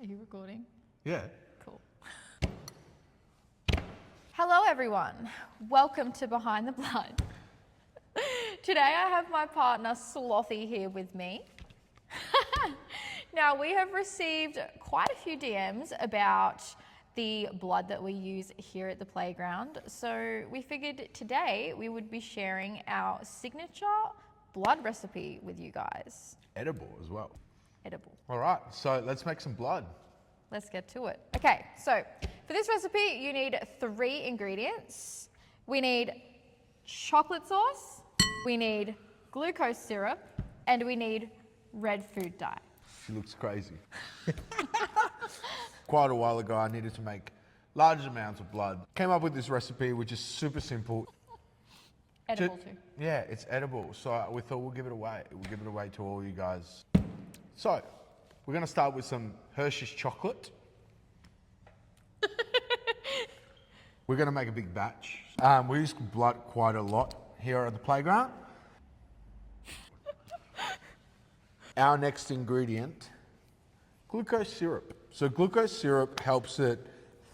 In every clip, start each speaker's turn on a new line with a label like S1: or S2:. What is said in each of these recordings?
S1: Are you recording?
S2: Yeah.
S1: Cool. Hello everyone, welcome to Behind the Blood. Today I have my partner SLothy here with me. Now we have received quite a few DMs about the blood that we use here at the playground. So we figured today we would be sharing our signature blood recipe with you guys.
S2: Edible as well.
S1: Edible.
S2: All right, so let's make some blood.
S1: Let's get to it. Okay, so for this recipe, you need 3 ingredients. We need chocolate sauce, we need glucose syrup, and we need red food dye.
S2: She looks crazy. Quite a while ago, I needed to make large amounts of blood. Came up with this recipe, which is super simple.
S1: Edible too.
S2: Yeah, it's edible. So we thought we'll give it away. We'll give it away to all you guys. So we're gonna start with some Hershey's chocolate. We're gonna make a big batch. We use blood quite a lot here at the playground. Our next ingredient, glucose syrup. So glucose syrup helps it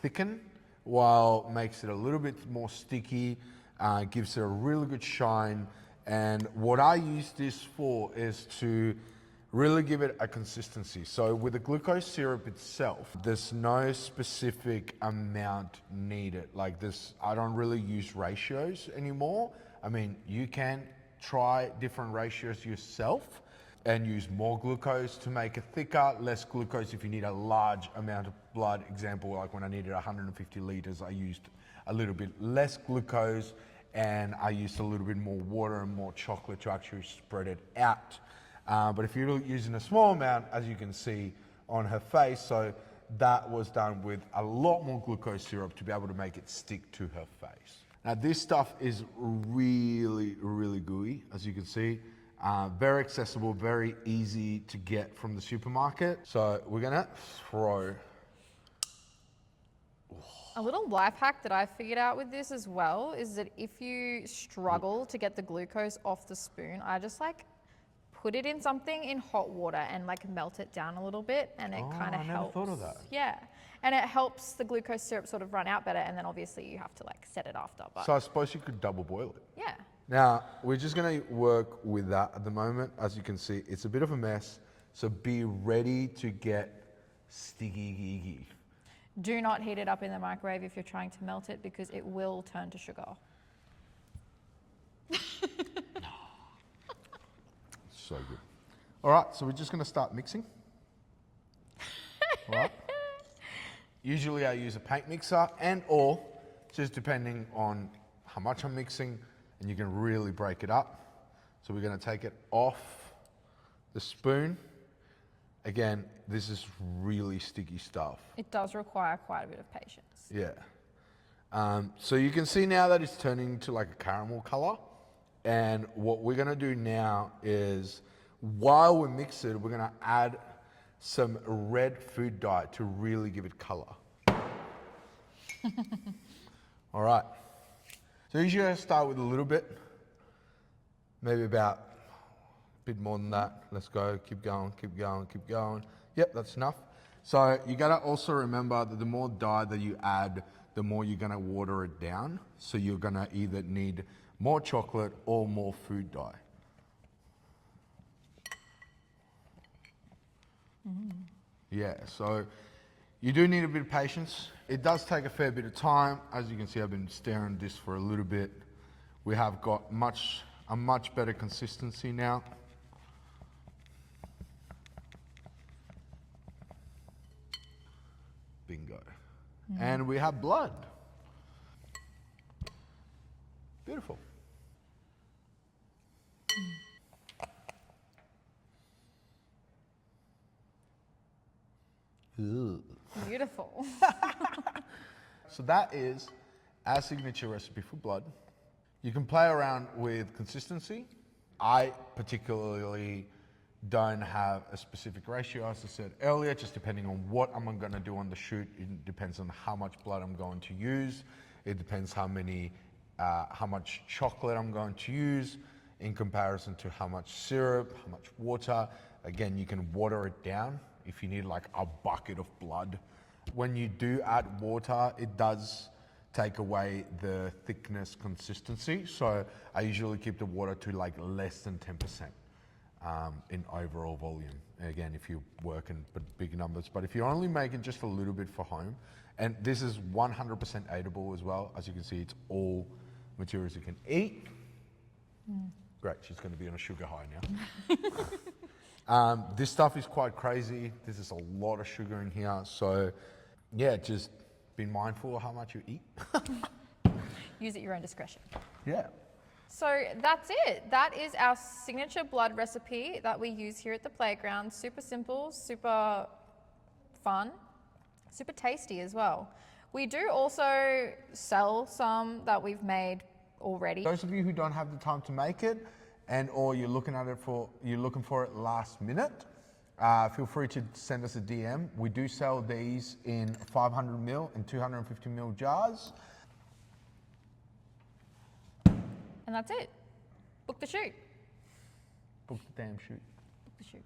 S2: thicken while makes it a little bit more sticky, gives it a really good shine. And what I use this for is to really give it a consistency. So with the glucose syrup itself, there's no specific amount needed. Like this, I don't really use ratios anymore. I mean, you can try different ratios yourself and use more glucose to make it thicker, less glucose if you need a large amount of blood. Example, like when I needed 150 liters, I used a little bit less glucose and I used a little bit more water and more chocolate to actually spread it out. But if you're using a small amount, as you can see on her face, so that was done with a lot more glucose syrup to be able to make it stick to her face. Now this stuff is really, really gooey, as you can see. Very accessible, very easy to get from the supermarket. So we're gonna throw.
S1: A little life hack that I figured out with this as well is that if you struggle to get the glucose off the spoon, I just like put it in something in hot water and like melt it down a little bit, and it kind of helps. I never thought of that. Yeah, and it helps the glucose syrup sort of run out better, and then obviously you have to like set it after. But
S2: so I suppose you could double boil it.
S1: Yeah.
S2: Now we're just gonna work with that at the moment. As you can see, it's a bit of a mess, so be ready to get sticky.
S1: Do not heat it up in the microwave if you're trying to melt it, because it will turn to sugar.
S2: So good. All right, so we're just gonna start mixing. All right. Usually I use a paint mixer or just depending on how much I'm mixing, and you can really break it up. So we're gonna take it off the spoon. Again, this is really sticky stuff.
S1: It does require quite a bit of patience.
S2: Yeah. So you can see now that it's turning to like a caramel color. And what we're gonna do now is, while we mix it, we're gonna add some red food dye to really give it color. All right. So usually I start with a little bit, maybe about a bit more than that. Let's go, keep going. Yep, that's enough. So you gotta also remember that the more dye that you add, the more you're gonna water it down. So you're gonna either need more chocolate or more food dye. Yeah, so you do need a bit of patience. It does take a fair bit of time. As you can see, I've been stirring this for a little bit. We have got a much better consistency now. Bingo. And we have blood. Beautiful.
S1: Beautiful.
S2: So that is our signature recipe for blood. You can play around with consistency. I particularly don't have a specific ratio, as I said earlier, just depending on what I'm going to do on the shoot. It depends on how much blood I'm going to use. It depends how much chocolate I'm going to use in comparison to how much syrup, how much water. Again, you can water it down if you need like a bucket of blood. When you do add water, it does take away the thickness consistency. So I usually keep the water to like less than 10% in overall volume. Again, if you work in big numbers, but if you're only making just a little bit for home, and this is 100% edible as well. As you can see, it's all materials you can eat. Great, she's going to be on a sugar high now. This stuff is quite crazy. This is a lot of sugar in here. So yeah, just be mindful of how much you eat.
S1: Use at your own discretion.
S2: Yeah.
S1: So that's it. That is our signature blood recipe that we use here at the playground. Super simple, super fun, super tasty as well. We do also sell some that we've made already.
S2: Those of you who don't have the time to make it, or you're looking for it last minute, feel free to send us a DM. We do sell these in 500 ml and 250 ml jars.
S1: And that's it. Book the shoot.
S2: Book the damn shoot.
S1: Book the shoot.